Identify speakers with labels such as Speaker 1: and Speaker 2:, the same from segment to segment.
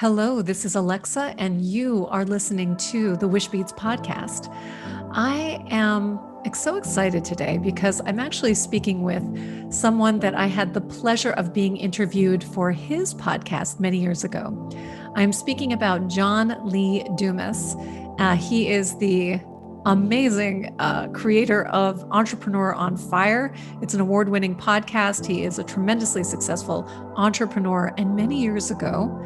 Speaker 1: Hello, this is Alexa, and you are listening to the Wishbeads podcast. I am so excited today because I'm actually speaking with someone that I had the pleasure of being interviewed for his podcast many years ago. I'm speaking about John Lee Dumas. He is the amazing creator of Entrepreneur on Fire. It's an award-winning podcast. He is a tremendously successful entrepreneur, and many years ago,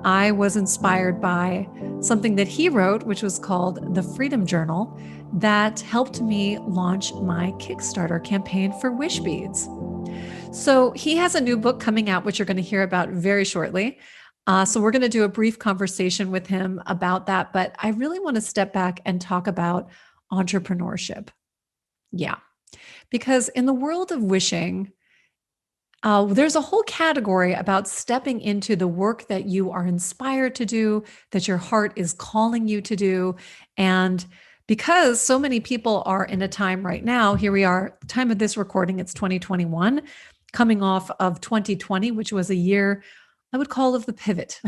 Speaker 1: I was inspired by something that he wrote, which was called the Freedom Journal, that helped me launch my Kickstarter campaign for Wishbeads. So he has a new book coming out, which you're going to hear about very shortly. So we're going to do a brief conversation with him about that. But I really want to step back and talk about entrepreneurship. Yeah, because in the world of wishing, there's a whole category about stepping into the work that you are inspired to do, that your heart is calling you to do. And because so many people are in a time right now, here we are, time of this recording, it's 2021, coming off of 2020, which was a year I would call of the pivot.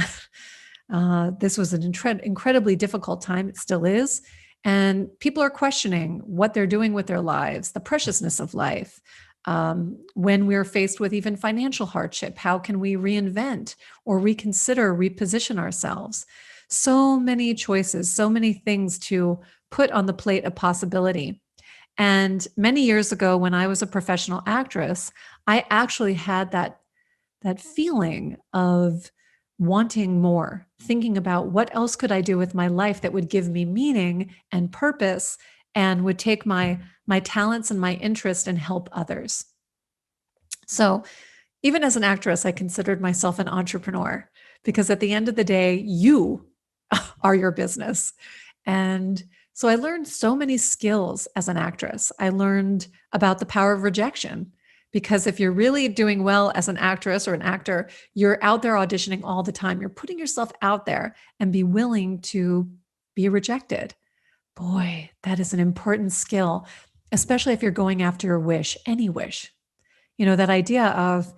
Speaker 1: This was an incredibly difficult time. It still is. And people are questioning what they're doing with their lives, the preciousness of life. When we're faced with even financial hardship, how can we reinvent or reconsider, reposition ourselves? So many choices, so many things to put on the plate of possibility. And many years ago, when I was a professional actress, I actually had that feeling of wanting more, thinking about what else could I do with my life that would give me meaning and purpose and would take my talents and my interest and help others. So even as an actress, I considered myself an entrepreneur because at the end of the day, you are your business. And so I learned so many skills as an actress. I learned about the power of rejection because if you're really doing well as an actress or an actor, you're out there auditioning all the time. You're putting yourself out there and be willing to be rejected. Boy, that is an important skill, especially if you're going after a wish, any wish. You know, that idea of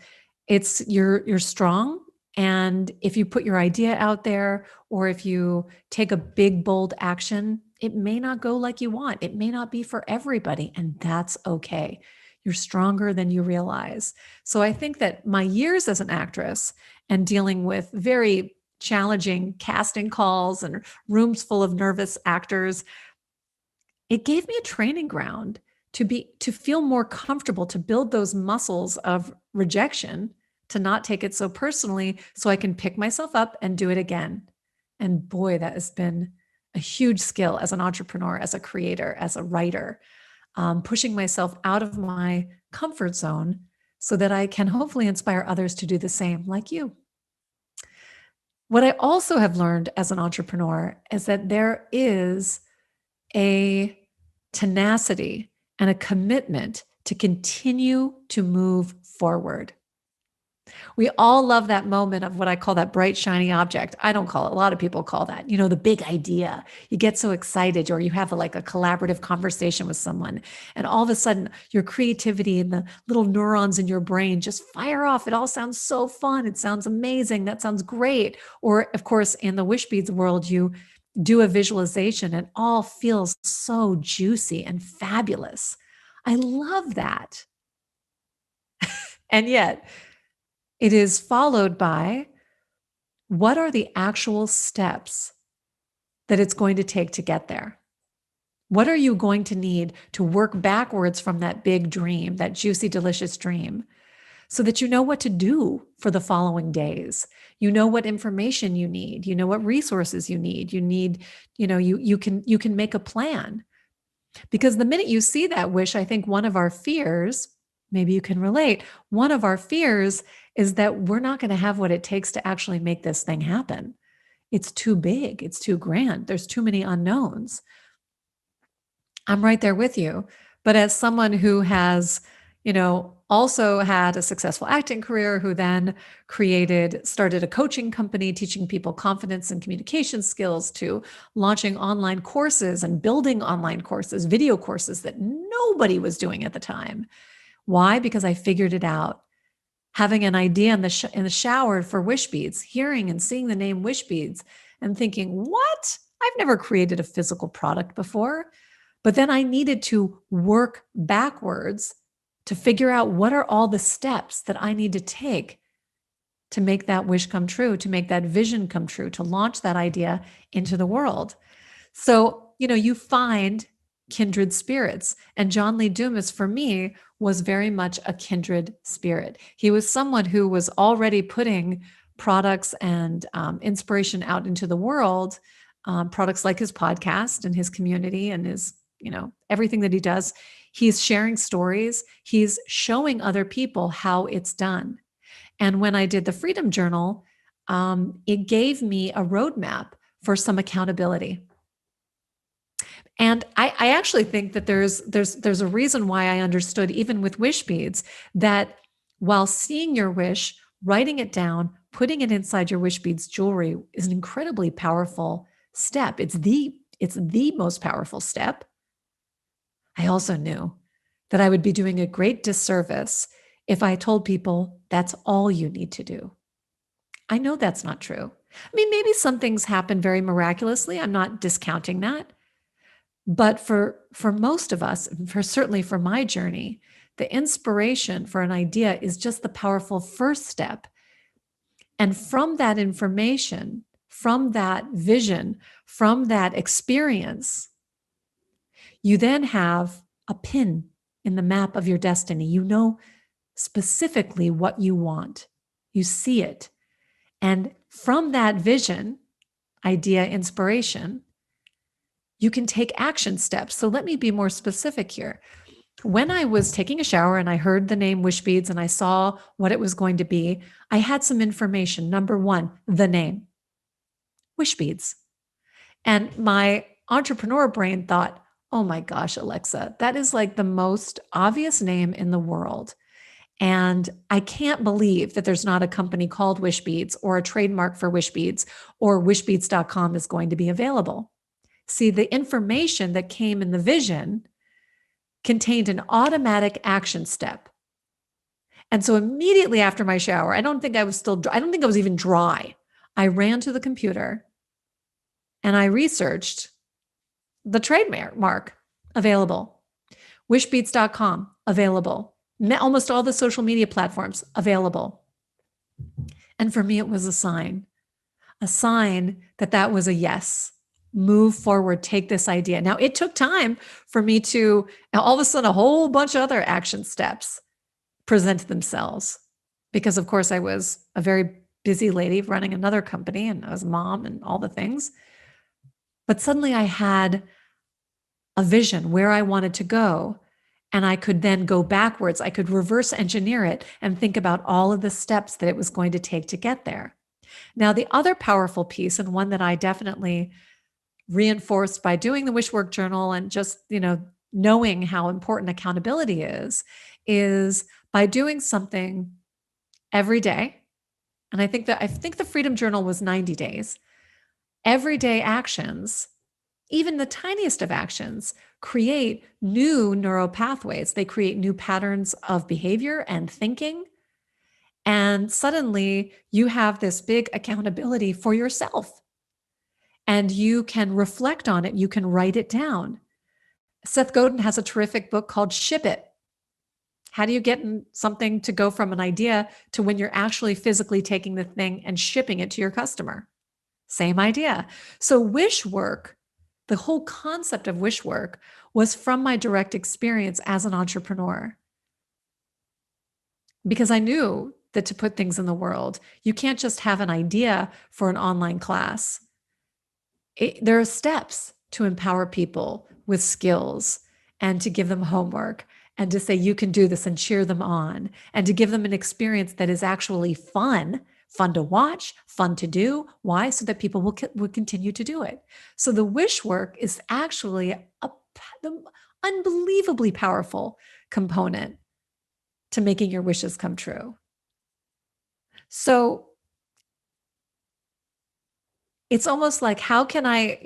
Speaker 1: you're strong. And if you put your idea out there, or if you take a big, bold action, it may not go like you want. It may not be for everybody, and that's okay. You're stronger than you realize. So I think that my years as an actress and dealing with very challenging casting calls and rooms full of nervous actors, it gave me a training ground to feel more comfortable, to build those muscles of rejection, to not take it so personally, so I can pick myself up and do it again. And boy, that has been a huge skill as an entrepreneur, as a creator, as a writer, pushing myself out of my comfort zone so that I can hopefully inspire others to do the same, like you. What I also have learned as an entrepreneur is that there is a tenacity and a commitment to continue to move forward. We all love that moment of what I call that bright, shiny object. I don't call it, a lot of people call that, the big idea. You get so excited, or you have a collaborative conversation with someone, and all of a sudden your creativity and the little neurons in your brain just fire off. It all sounds so fun. It sounds amazing. That sounds great. Or of course, in the Wishbeads world, you do a visualization and all feels so juicy and fabulous. I love that. And yet it is followed by, what are the actual steps that it's going to take to get there? What are you going to need to work backwards from that big dream, that juicy, delicious dream, so that you know what to do for the following days? You know what information you need. You know what resources you need. You can make a plan. Because the minute you see that wish, I think one of our fears, maybe you can relate, one of our fears is that we're not going to have what it takes to actually make this thing happen. It's too big. It's too grand. There's too many unknowns. I'm right there with you. But as someone who has, also had a successful acting career, who then started a coaching company, teaching people confidence and communication skills, to launching online courses and building online courses, video courses that nobody was doing at the time. Why? Because I figured it out. having an idea in the shower for Wishbeads, hearing and seeing the name Wishbeads and thinking, what? I've never created a physical product before. But then I needed to work backwards to figure out what are all the steps that I need to take to make that wish come true, to make that vision come true, to launch that idea into the world. So, you find kindred spirits. And John Lee Dumas, for me, was very much a kindred spirit. He was someone who was already putting products and inspiration out into the world, products like his podcast and his community and his, everything that he does. He's sharing stories. He's showing other people how it's done. And when I did the Freedom Journal, it gave me a roadmap for some accountability. And I actually think that there's a reason why I understood, even with Wishbeads, that while seeing your wish, writing it down, putting it inside your Wishbeads jewelry is an incredibly powerful step. It's the most powerful step. I also knew that I would be doing a great disservice if I told people that's all you need to do. I know that's not true. I mean, maybe some things happen very miraculously. I'm not discounting that. But for most of us, certainly for my journey, the inspiration for an idea is just the powerful first step. And from that information, from that vision, from that experience, you then have a pin in the map of your destiny. You know specifically what you want. You see it. And from that vision, idea, inspiration, you can take action steps. So let me be more specific here. When I was taking a shower and I heard the name Wishbeads and I saw what it was going to be, I had some information. Number one, the name, Wishbeads. And my entrepreneur brain thought, oh my gosh, Alexa, that is like the most obvious name in the world. And I can't believe that there's not a company called Wishbeads or a trademark for Wishbeads or wishbeads.com is going to be available. See, the information that came in the vision contained an automatic action step. And so immediately after my shower, I don't think I was even dry. I ran to the computer and I researched the trademark available, wishbeads.com available, almost all the social media platforms available. And for me, it was a sign that was a yes. Move forward, take this idea. Now, it took time for me to, all of a sudden, a whole bunch of other action steps present themselves because, of course, I was a very busy lady running another company and I was a mom and all the things. But suddenly I had a vision where I wanted to go, and I could then go backwards. I could reverse engineer it and think about all of the steps that it was going to take to get there. Now, the other powerful piece, and one that I definitely reinforced by doing the Wishwork journal and just, knowing how important accountability is by doing something every day. And I think the Freedom Journal was 90 days. Everyday actions, even the tiniest of actions, create new neural pathways. They create new patterns of behavior and thinking. And suddenly you have this big accountability for yourself. And you can reflect on it. You can write it down. Seth Godin has a terrific book called Ship It. How do you get something to go from an idea to when you're actually physically taking the thing and shipping it to your customer? Same idea. So Wishwork, the whole concept of Wishwork was from my direct experience as an entrepreneur. Because I knew that to put things in the world, you can't just have an idea for an online class. There are steps to empower people with skills and to give them homework and to say, you can do this and cheer them on and to give them an experience that is actually fun to watch, fun to do. Why? So that people will continue to do it. So the Wishwork is actually the unbelievably powerful component to making your wishes come true. So it's almost like, how can I,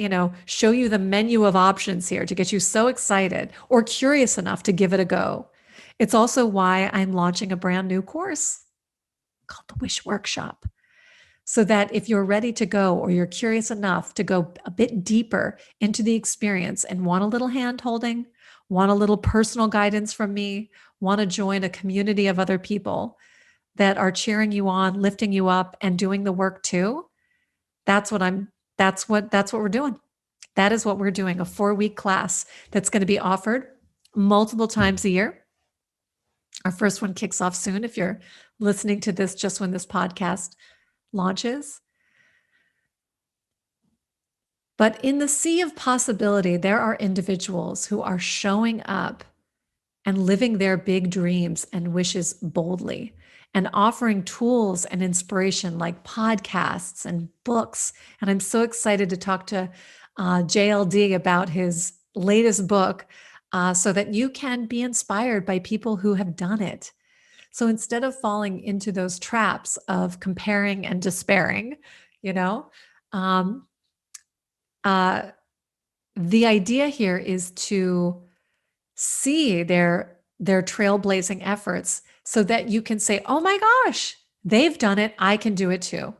Speaker 1: show you the menu of options here to get you so excited or curious enough to give it a go? It's also why I'm launching a brand new course called the Wish Workshop. So that if you're ready to go, or you're curious enough to go a bit deeper into the experience and want a little hand holding, want a little personal guidance from me, want to join a community of other people that are cheering you on, lifting you up, and doing the work too, that's what we're doing. That is what we're doing, a 4-week class that's going to be offered multiple times a year. Our first one kicks off soon if you're listening to this just when this podcast launches. But in the sea of possibility, there are individuals who are showing up and living their big dreams and wishes boldly, and offering tools and inspiration like podcasts and books. And I'm so excited to talk to JLD about his latest book so that you can be inspired by people who have done it. So instead of falling into those traps of comparing and despairing, the idea here is to see their trailblazing efforts so that you can say, oh my gosh, they've done it. I can do it too.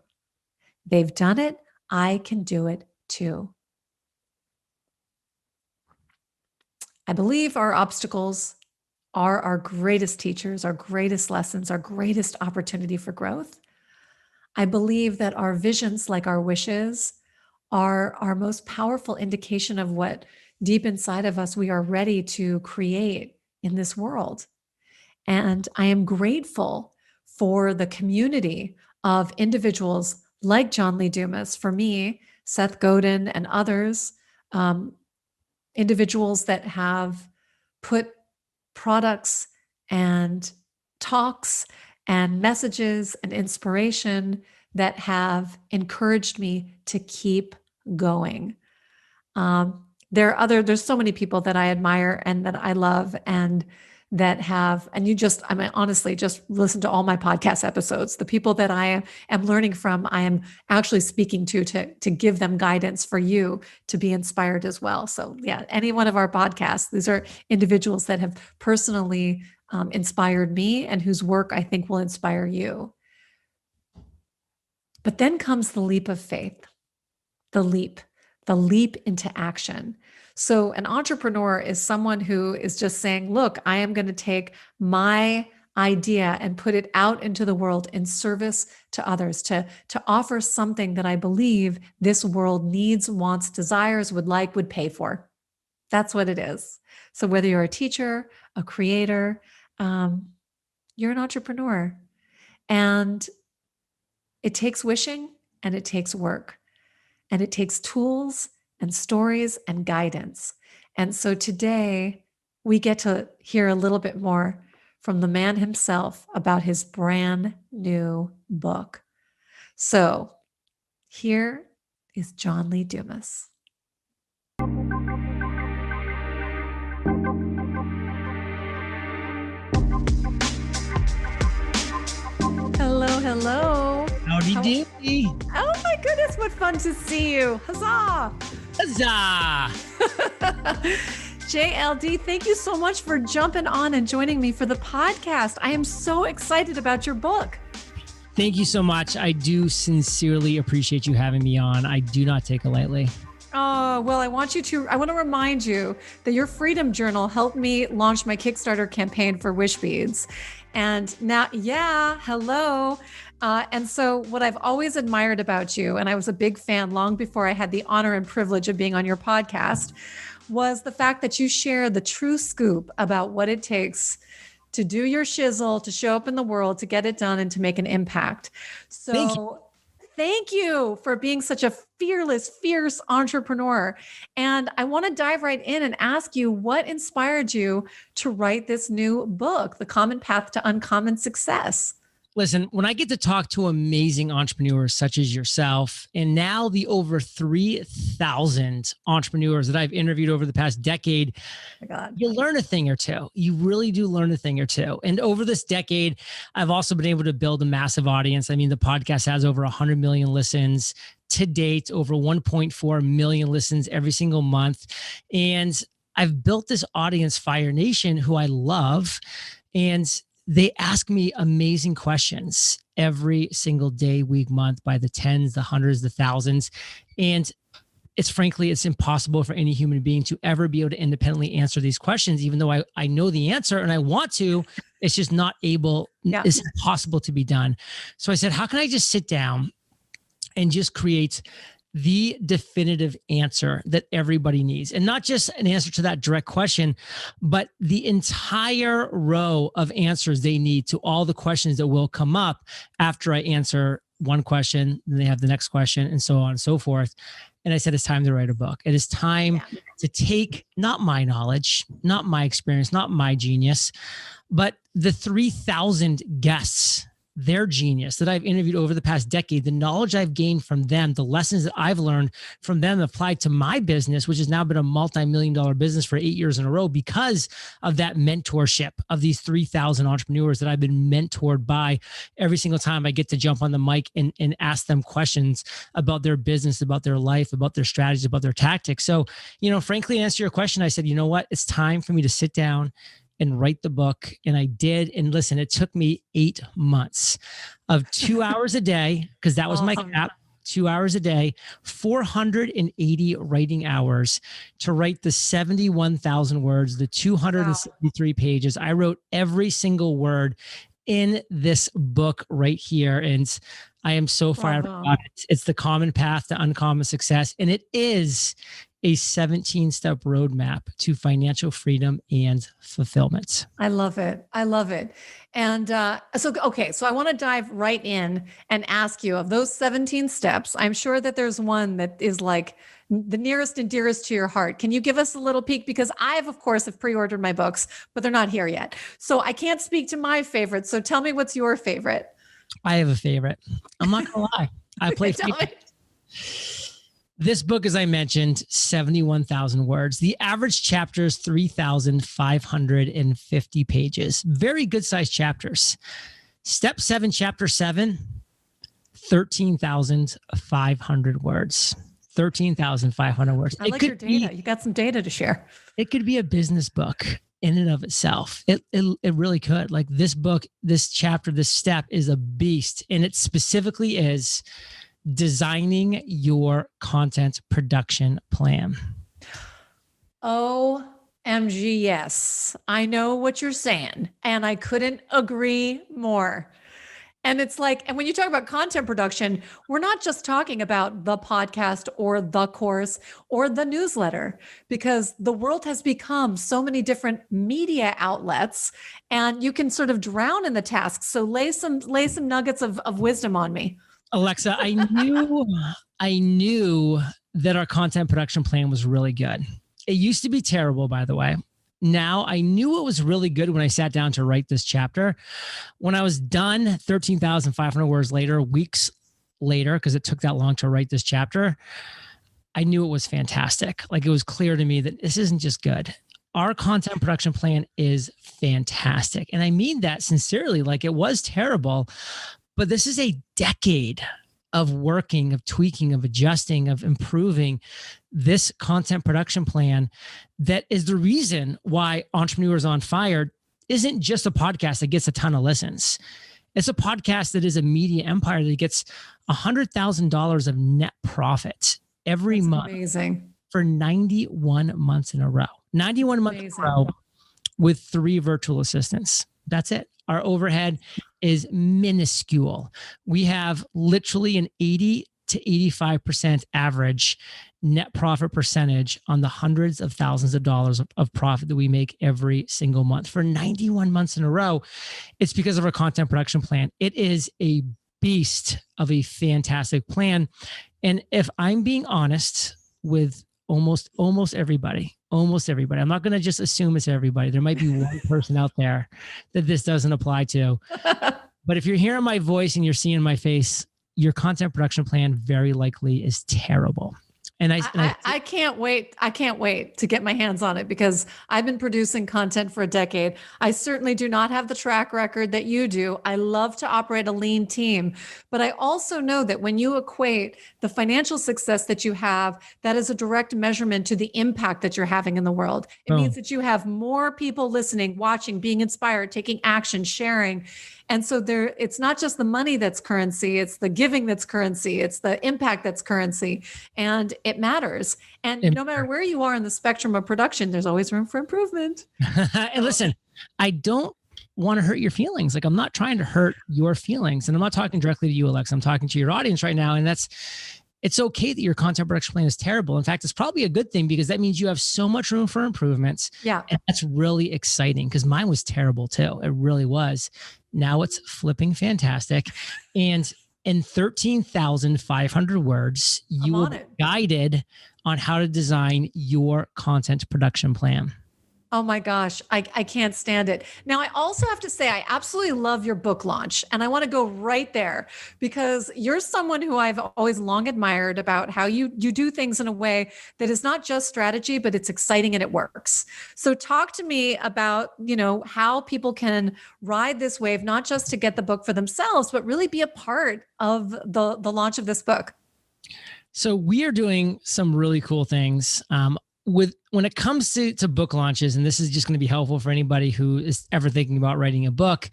Speaker 1: They've done it. I can do it too. I believe our obstacles are our greatest teachers, our greatest lessons, our greatest opportunity for growth. I believe that our visions, like our wishes, are our most powerful indication of what deep inside of us we are ready to create in this world. And I am grateful for the community of individuals like John Lee Dumas, for me, Seth Godin, and others, individuals that have put products and talks and messages and inspiration that have encouraged me to keep going. There's so many people that I admire and that I love and that have, and honestly, just listen to all my podcast episodes. The people that I am learning from, I am actually speaking to give them guidance for you to be inspired as well. So yeah, any one of our podcasts, these are individuals that have personally inspired me and whose work I think will inspire you. But then comes the leap of faith, the leap into action. So an entrepreneur is someone who is just saying, look, I am going to take my idea and put it out into the world in service to others, to offer something that I believe this world needs, wants, desires, would pay for. That's what it is. So whether you're a teacher, a creator, you're an entrepreneur. And it takes wishing, and it takes work, and it takes tools and stories and guidance. And so today we get to hear a little bit more from the man himself about his brand new book. So here is John Lee Dumas. Hello.
Speaker 2: Howdy doody.
Speaker 1: Oh my goodness, what fun to see you. Huzzah.
Speaker 2: Huzzah.
Speaker 1: JLD, thank you so much for jumping on and joining me for the podcast. I am so excited about your book.
Speaker 2: Thank you so much. I do sincerely appreciate you having me on. I do not take it lightly.
Speaker 1: Oh, well, I want to remind you that your Freedom Journal helped me launch my Kickstarter campaign for Wishbeads. And now, hello. And so what I've always admired about you, and I was a big fan long before I had the honor and privilege of being on your podcast, was the fact that you share the true scoop about what it takes to do your shizzle, to show up in the world, to get it done, and to make an impact. So thank you for being such a fearless, fierce entrepreneur. And I want to dive right in and ask you, what inspired you to write this new book, The Common Path to Uncommon Success?
Speaker 2: Listen, when I get to talk to amazing entrepreneurs such as yourself, and now the over 3,000 entrepreneurs that I've interviewed over the past decade, you learn a thing or two. You really do learn a thing or two. And over this decade, I've also been able to build a massive audience. I mean, the podcast has over 100 million listens to date, over 1.4 million listens every single month. And I've built this audience, Fire Nation, who I love. And they ask me amazing questions every single day, week, month, by the tens, the hundreds, the thousands. And it's impossible for any human being to ever be able to independently answer these questions, even though I know the answer and I want to. It's just not able, it's impossible to be done. So I said, how can I just sit down and just create the definitive answer that everybody needs? And not just an answer to that direct question, but the entire row of answers they need to all the questions that will come up after I answer one question, then they have the next question, and so on and so forth. And I said, it's time to write a book. It is time to take not my knowledge, not my experience, not my genius, but the 3,000 guests, their genius that I've interviewed over the past decade, the knowledge I've gained from them, the lessons that I've learned from them applied to my business, which has now been a multi-million-dollar business for 8 years in a row because of that mentorship of these 3,000 entrepreneurs that I've been mentored by every single time I get to jump on the mic and ask them questions about their business, about their life, about their strategies, about their tactics. So, frankly, to answer your question, I said, you know what? It's time for me to sit down and write the book. And I did. And listen, it took me 8 months of 2 hours a day, because that was my cap, 2 hours a day, 480 writing hours to write the 71,000 words, the 273 pages. I wrote every single word in this book right here. And I am so fired up. It's The Common Path to Uncommon Success. And it is a 17-step roadmap to financial freedom and fulfillment.
Speaker 1: I love it. I love it. And so I want to dive right in and ask you, of those 17 steps, I'm sure that there's one that is like the nearest and dearest to your heart. Can you give us a little peek? Because of course, have pre-ordered my books, but they're not here yet. So I can't speak to my favorite. So tell me, what's your favorite?
Speaker 2: I have a favorite. I'm not going to lie. I play This book, as I mentioned, 71,000 words. The average chapter is 3,550 pages. Very good sized chapters. Step 7, chapter 7, 13,500 words. 13,500 words.
Speaker 1: I like your data. You got some data to share.
Speaker 2: It could be a business book in and of itself. It really could. Like this book, this chapter, this step is a beast. And it specifically is designing your content production plan.
Speaker 1: OMG, yes. I know what you're saying, and I couldn't agree more. And it's like, and when you talk about content production, we're not just talking about the podcast or the course or the newsletter, because the world has become so many different media outlets, and you can sort of drown in the tasks. So lay some nuggets of wisdom on me.
Speaker 2: Alexa, I knew that our content production plan was really good. It used to be terrible, by the way. Now I knew it was really good when I sat down to write this chapter. When I was done 13,500 words later, weeks later, because it took that long to write this chapter, I knew it was fantastic. Like, it was clear to me that this isn't just good. Our content production plan is fantastic. And I mean that sincerely. Like, it was terrible, but this is a decade of working, of tweaking, of adjusting, of improving this content production plan. That is the reason why Entrepreneurs on Fire isn't just a podcast that gets a ton of listens. It's a podcast that is a media empire that gets $100,000 of net profit every month. Amazing. For 91 months in a row. 91 months in a row with 3 virtual assistants. That's it. Our overhead is minuscule. We have literally an 80 to 85% average net profit percentage on the hundreds of thousands of dollars of profit that we make every single month for 91 months in a row. It's because of our content production plan. It is a beast of a fantastic plan. And if I'm being honest with almost everybody, I'm not going to just assume it's everybody. There might be one person out there that this doesn't apply to. But if you're hearing my voice and you're seeing my face, your content production plan very likely is terrible.
Speaker 1: I can't wait. I can't wait to get my hands on it because I've been producing content for a decade. I certainly do not have the track record that you do. I love to operate a lean team, but I also know that when you equate the financial success that you have, that is a direct measurement to the impact that you're having in the world. It means that you have more people listening, watching, being inspired, taking action, sharing. And so it's not just the money that's currency, it's the giving that's currency, it's the impact that's currency, and it matters. And no matter where you are in the spectrum of production, there's always room for improvement.
Speaker 2: And listen, I don't want to hurt your feelings. Like, I'm not trying to hurt your feelings. And I'm not talking directly to you, Alexa. I'm talking to your audience right now. And it's okay that your content production plan is terrible. In fact, it's probably a good thing because that means you have so much room for improvements.
Speaker 1: Yeah.
Speaker 2: And that's really exciting because mine was terrible too. It really was. Now it's flipping fantastic. And in 13,500 words, you will be guided on how to design your content production plan.
Speaker 1: Oh my gosh, I can't stand it. Now, I also have to say, I absolutely love your book launch. And I want to go right there because you're someone who I've always long admired about how you do things in a way that is not just strategy, but it's exciting and it works. So talk to me about, how people can ride this wave, not just to get the book for themselves, but really be a part of the launch of this book.
Speaker 2: So we are doing some really cool things. When it comes to book launches, and this is just going to be helpful for anybody who is ever thinking about writing a book,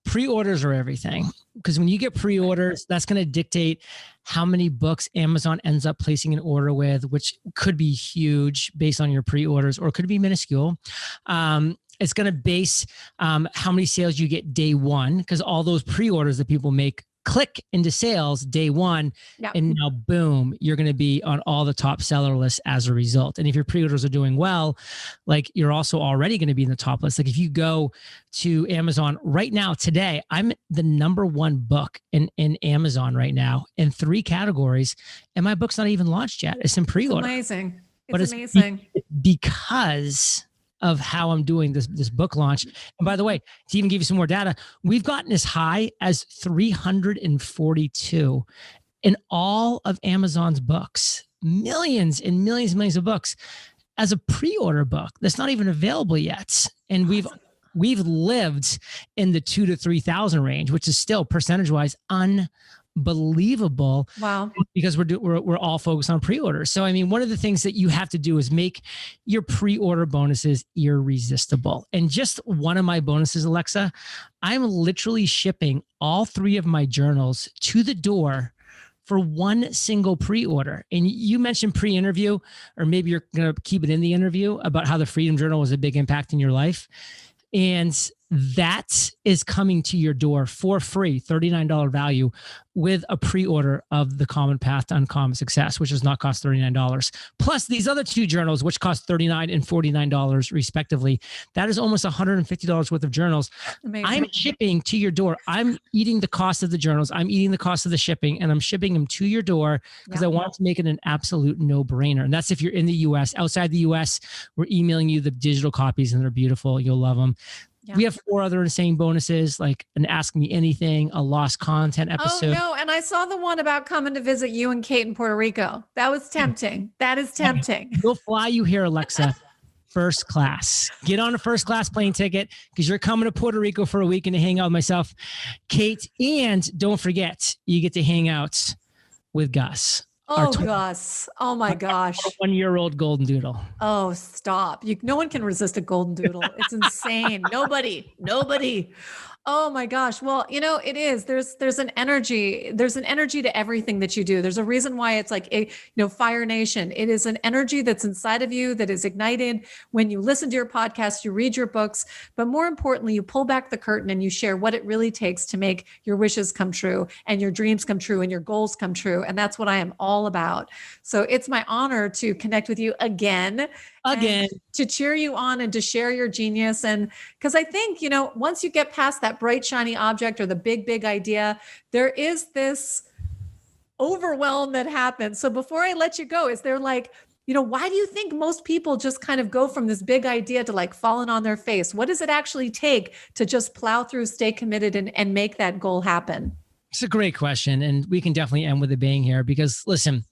Speaker 2: pre-orders are everything. Because when you get pre-orders, that's going to dictate how many books Amazon ends up placing an order with, which could be huge based on your pre-orders, or it could be minuscule. It's going to base how many sales you get day one, because all those pre-orders that people make click into sales day one. Yep. And now boom, you're going to be on all the top seller lists as a result. And if your pre-orders are doing well, like, you're also already going to be in the top list. Like, if you go to Amazon right now, today, I'm the #1 book in Amazon right now in 3 categories. And my book's not even launched yet. It's in pre-order.
Speaker 1: It's amazing. It's amazing.
Speaker 2: Because of how I'm doing this book launch. And by the way, to even give you some more data, we've gotten as high as 342 in all of Amazon's books, millions and millions and millions of books as a pre-order book that's not even available yet. And we've lived in the 2,000 to 3,000 range, which is still percentage-wise unbelievable.
Speaker 1: Wow.
Speaker 2: Because we're all focused on pre-orders. So, I mean, one of the things that you have to do is make your pre-order bonuses irresistible. And just one of my bonuses, Alexa, I'm literally shipping all 3 of my journals to the door for one single pre-order. And you mentioned pre-interview, or maybe you're going to keep it in the interview, about how the Freedom Journal was a big impact in your life. And that is coming to your door for free, $39 value, with a pre-order of The Common Path to Uncommon Success, which does not cost $39. Plus these other 2 journals, which cost $39 and $49 respectively. That is almost $150 worth of journals. Amazing. I'm shipping to your door. I'm eating the cost of the journals. I'm eating the cost of the shipping, and I'm shipping them to your door because I want to make it an absolute no-brainer. And that's if you're in the US. Outside the US, we're emailing you the digital copies, and they're beautiful. You'll love them. Yeah. We have 4 other insane bonuses, like an Ask Me Anything, a lost content episode.
Speaker 1: Oh, no. And I saw the one about coming to visit you and Kate in Puerto Rico. That was tempting. That is tempting.
Speaker 2: We'll fly you here, Alexa, first class. Get on a first class plane ticket because you're coming to Puerto Rico for a weekend to hang out with myself, Kate. And don't forget, you get to hang out with Gus.
Speaker 1: Oh, Gus. Oh, my gosh.
Speaker 2: 1-year-old golden doodle.
Speaker 1: Oh, stop. No one can resist a golden doodle. It's insane. Nobody. Oh my gosh. Well, it is. There's an energy. There's an energy to everything that you do. There's a reason why it's like Fire Nation. It is an energy that's inside of you that is ignited when you listen to your podcast, you read your books, but more importantly, you pull back the curtain and you share what it really takes to make your wishes come true and your dreams come true and your goals come true. And that's what I am all about. So it's my honor to connect with you again, to cheer you on and to share your genius. And because I think, once you get past that bright, shiny object or the big idea, there is this overwhelm that happens. So before I let you go, is there why do you think most people just kind of go from this big idea to like falling on their face? What does it actually take to just plow through, stay committed, and make that goal happen?
Speaker 2: It's a great question. And we can definitely end with a bang here because listen,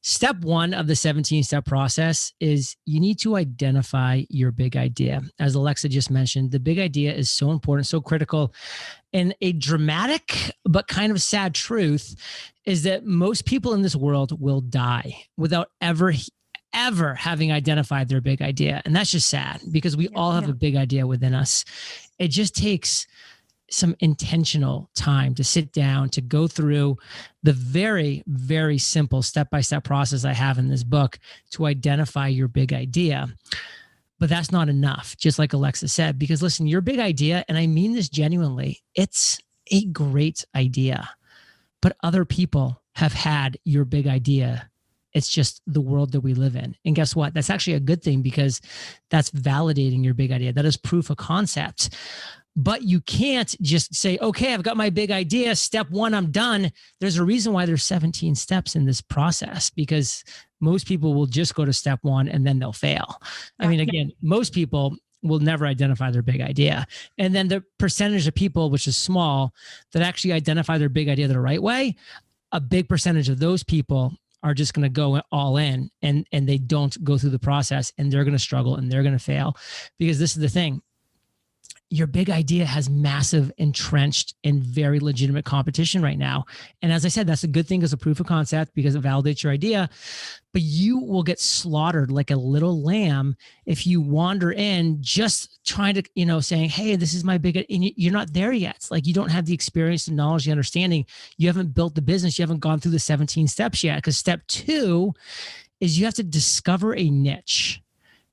Speaker 2: step one of the 17-step process is you need to identify your big idea. As Alexa just mentioned, the big idea is so important, so critical. And a dramatic but kind of sad truth is that most people in this world will die without ever having identified their big idea. And that's just sad because we all have a big idea within us. It just takes some intentional time to sit down, to go through the very, very simple step-by-step process I have in this book to identify your big idea. But that's not enough, just like Alexa said, because listen, your big idea, and I mean this genuinely, it's a great idea, but other people have had your big idea. It's just the world that we live in. And guess what? That's actually a good thing because that's validating your big idea. That is proof of concept. But you can't just say, okay, I've got my big idea. Step one, I'm done. There's a reason why there's 17 steps in this process because most people will just go to step one and then they'll fail. I mean, again, most people will never identify their big idea. And then the percentage of people, which is small, that actually identify their big idea the right way, a big percentage of those people are just going to go all in and they don't go through the process and they're going to struggle and they're going to fail because this is the thing. Your big idea has massive, entrenched, and very legitimate competition right now. And as I said, that's a good thing as a proof of concept because it validates your idea. But you will get slaughtered like a little lamb if you wander in just trying to, saying, hey, this is my big, and you're not there yet. It's like you don't have the experience, the knowledge, the understanding. You haven't built the business. You haven't gone through the 17 steps yet. Because step two is you have to discover a niche.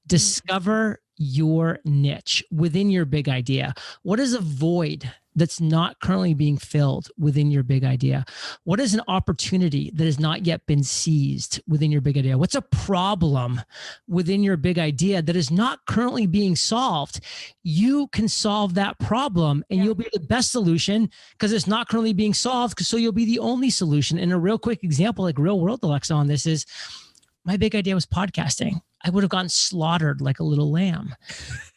Speaker 2: Discover your niche within your big idea. What is a void that's not currently being filled within your big idea? What is an opportunity that has not yet been seized within your big idea? What's a problem within your big idea that is not currently being solved? You can solve that problem and you'll be the best solution because it's not currently being solved. So you'll be the only solution. And a real quick example, like real world, Alexa, on this is my big idea was podcasting. I would have gotten slaughtered like a little lamb.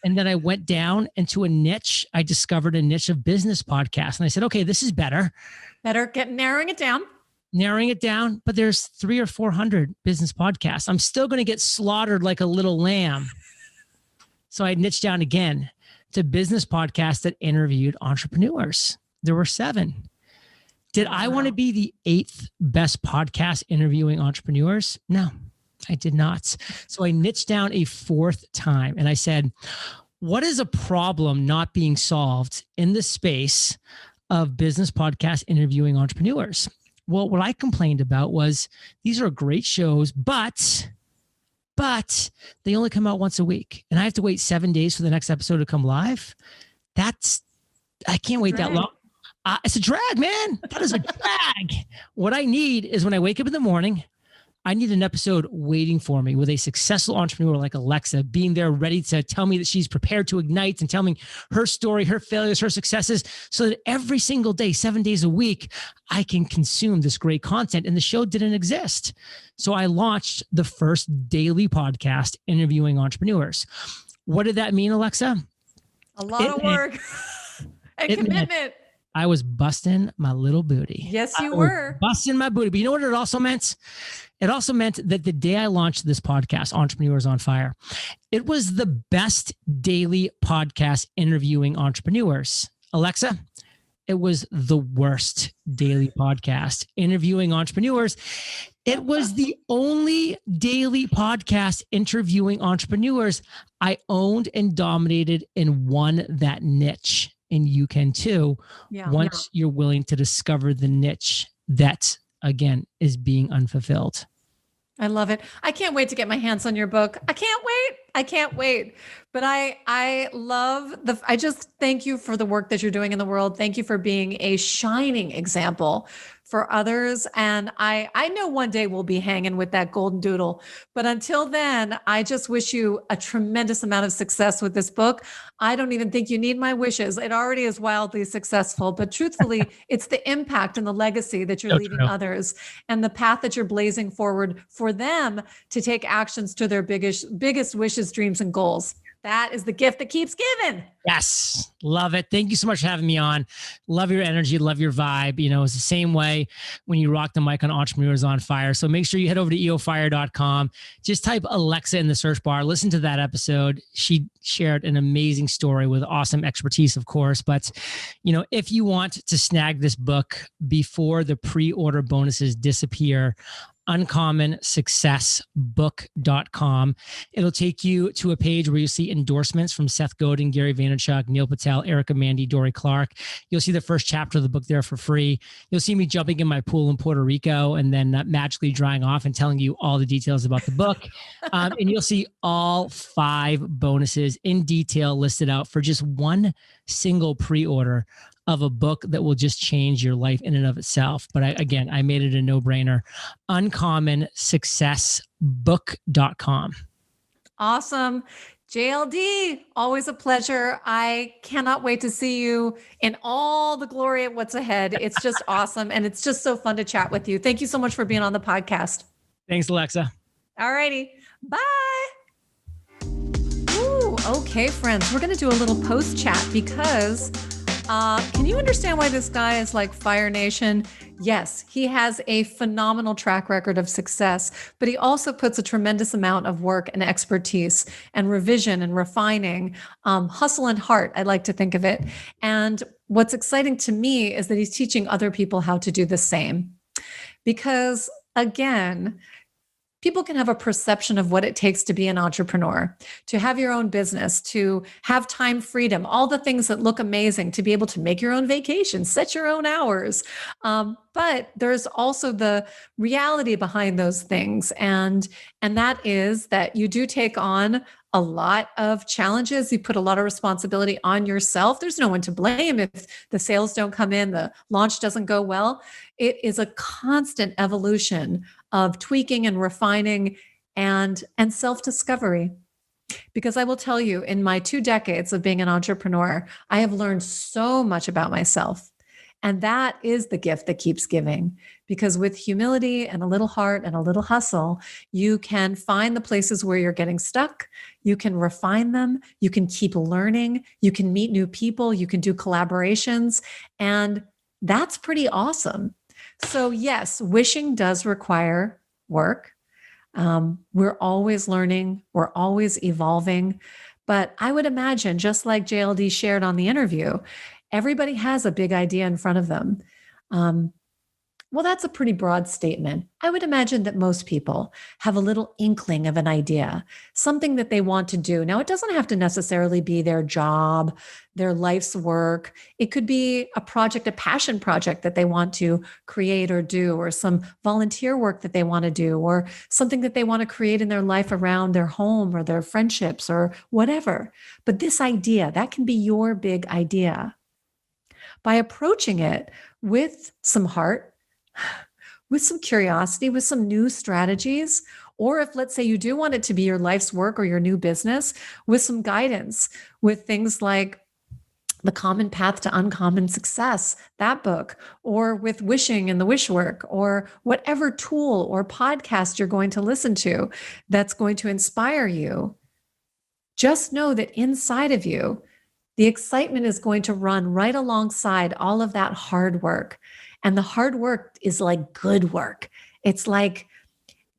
Speaker 2: And then I went down into a niche. I discovered a niche of business podcasts. And I said, okay, this is better.
Speaker 1: Narrowing it down. But there's 300 or 400 business podcasts. I'm still going to get slaughtered like a little lamb. So I niched down again to business podcasts that interviewed entrepreneurs. There were 7. Did I want to be the 8th best podcast interviewing entrepreneurs? No. I did not. So I niched down a 4th time and I said, what is a problem not being solved in the space of business podcast interviewing entrepreneurs? Well, what I complained about was these are great shows, but they only come out once a week and I have to wait 7 days for the next episode to come live. I can't wait that long. It's a drag, man. That is a drag. What I need is when I wake up in the morning, I need an episode waiting for me with a successful entrepreneur like Alexa being there ready to tell me that she's prepared to ignite and tell me her story, her failures, her successes, so that every single day, 7 days a week, I can consume this great content. And the show didn't exist. So I launched the first daily podcast interviewing entrepreneurs. What did that mean, Alexa? A lot of work and commitment.
Speaker 2: I was busting my little booty.
Speaker 1: Yes, you were.
Speaker 2: Busting my booty. But you know what it also meant? It also meant that the day I launched this podcast, Entrepreneurs on Fire, it was the best daily podcast interviewing entrepreneurs. Alexa, it was the worst daily podcast interviewing entrepreneurs. It was the only daily podcast interviewing entrepreneurs I owned and dominated and won that niche. And you can too, once you're willing to discover the niche that, again, is being unfulfilled.
Speaker 1: I love it. I can't wait to get my hands on your book. I can't wait. But I just thank you for the work that you're doing in the world. Thank you for being a shining example for others. And I know one day we'll be hanging with that golden doodle. But until then, I just wish you a tremendous amount of success with this book. I don't even think you need my wishes. It already is wildly successful. But truthfully, it's the impact and the legacy that you're leaving others and the path that you're blazing forward for them to take actions to their biggest wishes, dreams, and goals. That is the gift that keeps giving.
Speaker 2: Yes. Love it. Thank you so much for having me on. Love your energy. Love your vibe. It's the same way when you rock the mic on Entrepreneurs on Fire. So make sure you head over to eofire.com. Just type Alexa in the search bar. Listen to that episode. She shared an amazing story with awesome expertise, of course. But, if you want to snag this book before the pre-order bonuses disappear, uncommonsuccessbook.com. It'll take you to a page where you see endorsements from Seth Godin, Gary Vaynerchuk, Neil Patel, Erica Mandy, Dory Clark. You'll see the first chapter of the book there for free. You'll see me jumping in my pool in Puerto Rico and then magically drying off and telling you all the details about the book. And you'll see all 5 bonuses in detail listed out for just one single pre-order of a book that will just change your life in and of itself. But I made it a no-brainer. uncommonsuccessbook.com.
Speaker 1: Awesome. JLD, always a pleasure. I cannot wait to see you in all the glory of what's ahead. It's just awesome. And it's just so fun to chat with you. Thank you so much for being on the podcast.
Speaker 2: Thanks, Alexa.
Speaker 1: All righty. Bye. Ooh, okay, friends. We're going to do a little post chat because can you understand why this guy is like Fire Nation? Yes, he has a phenomenal track record of success, but he also puts a tremendous amount of work and expertise and revision and refining, hustle and heart, I like to think of it. And what's exciting to me is that he's teaching other people how to do the same. Because again, people can have a perception of what it takes to be an entrepreneur, to have your own business, to have time freedom, all the things that look amazing, to be able to make your own vacation, set your own hours. But there's also the reality behind those things. And that is that you do take on a lot of challenges. You put a lot of responsibility on yourself. There's no one to blame if the sales don't come in, the launch doesn't go well. It is a constant evolution of tweaking and refining and self-discovery. Because I will tell you, in my 2 decades of being an entrepreneur, I have learned so much about myself. And that is the gift that keeps giving. Because with humility and a little heart and a little hustle, you can find the places where you're getting stuck. You can refine them. You can keep learning. You can meet new people. You can do collaborations. And that's pretty awesome. So yes, wishing does require work. We're always learning. We're always evolving. But I would imagine, just like JLD shared on the interview, everybody has a big idea in front of them. Well, that's a pretty broad statement. I would imagine that most people have a little inkling of an idea, something that they want to do. Now, it doesn't have to necessarily be their job, their life's work. It could be a project, a passion project that they want to create or do, or some volunteer work that they want to do, or something that they want to create in their life around their home or their friendships or whatever. But this idea, that can be your big idea. By approaching it with some heart, with some curiosity, with some new strategies, or if, let's say, you do want it to be your life's work or your new business, with some guidance, with things like The Common Path to Uncommon Success, that book, or with Wishing and the Wishwork, or whatever tool or podcast you're going to listen to that's going to inspire you, just know that inside of you, the excitement is going to run right alongside all of that hard work. And the hard work is like good work. It's like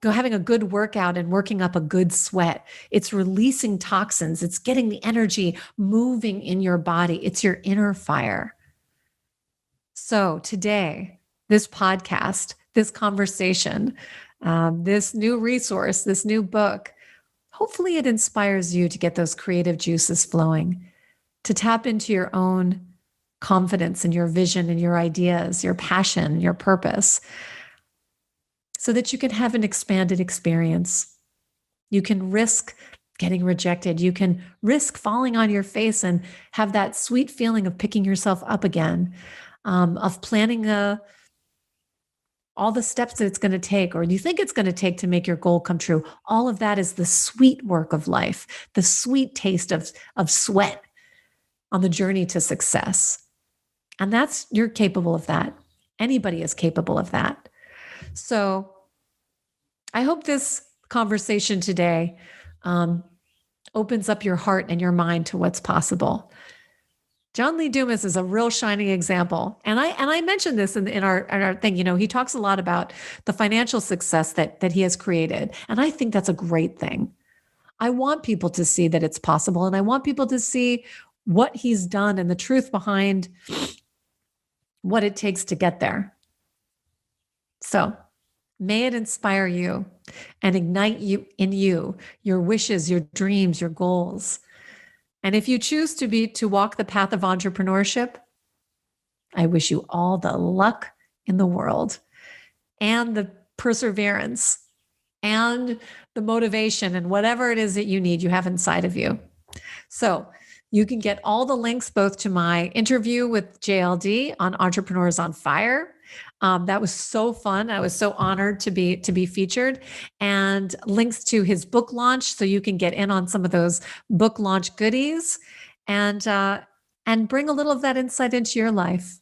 Speaker 1: having a good workout and working up a good sweat. It's releasing toxins. It's getting the energy moving in your body. It's your inner fire. So today, this podcast, this conversation, this new resource, this new book, hopefully it inspires you to get those creative juices flowing, to tap into your own confidence and your vision and your ideas, your passion, your purpose, so that you can have an expanded experience. You can risk getting rejected. You can risk falling on your face and have that sweet feeling of picking yourself up again, of planning all the steps that it's going to take, or you think it's going to take to make your goal come true. All of that is the sweet work of life, the sweet taste of sweat on the journey to success. And you're capable of that. Anybody is capable of that. So I hope this conversation today opens up your heart and your mind to what's possible. John Lee Dumas is a real shining example. And I mentioned this in our thing. He talks a lot about the financial success that he has created. And I think that's a great thing. I want people to see that it's possible. And I want people to see what he's done and the truth behind what it takes to get there. So may it inspire you and ignite you in you, your wishes, your dreams, your goals. And if you choose to walk the path of entrepreneurship, I wish you all the luck in the world and the perseverance and the motivation and whatever it is that you have inside of you. So you can get all the links both to my interview with JLD on Entrepreneurs on Fire. That was so fun. I was so honored to be featured, and links to his book launch, so you can get in on some of those book launch goodies, and bring a little of that insight into your life.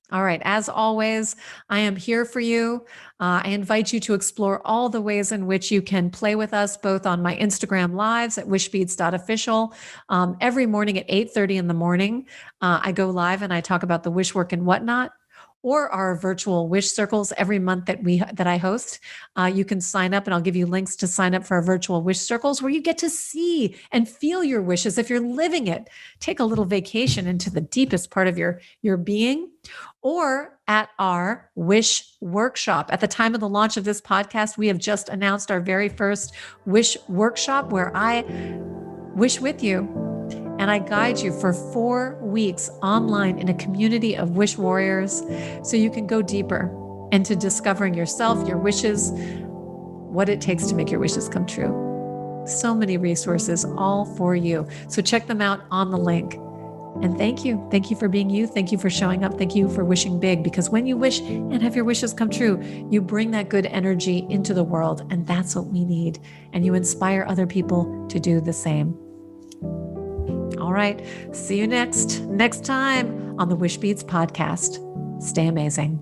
Speaker 1: All right. As always, I am here for you. I invite you to explore all the ways in which you can play with us, both on my Instagram lives at wishbeads.official. Every morning at 8:30 in the morning, I go live and I talk about the Wishwork and whatnot, or our virtual wish circles every month that I host. You can sign up, and I'll give you links to sign up for our virtual wish circles, where you get to see and feel your wishes if you're living it. Take a little vacation into the deepest part of your being. Or at our Wish Workshop. At the time of the launch of this podcast, we have just announced our very first Wish Workshop, where I wish with you and I guide you for 4 weeks online in a community of wish warriors, so you can go deeper into discovering yourself, your wishes, what it takes to make your wishes come true. So many resources all for you. So check them out on the link. And thank you. Thank you for being you. Thank you for showing up. Thank you for wishing big, because when you wish and have your wishes come true, you bring that good energy into the world. And that's what we need. And you inspire other people to do the same. All right. See you next time on the Wishbeads podcast. Stay amazing.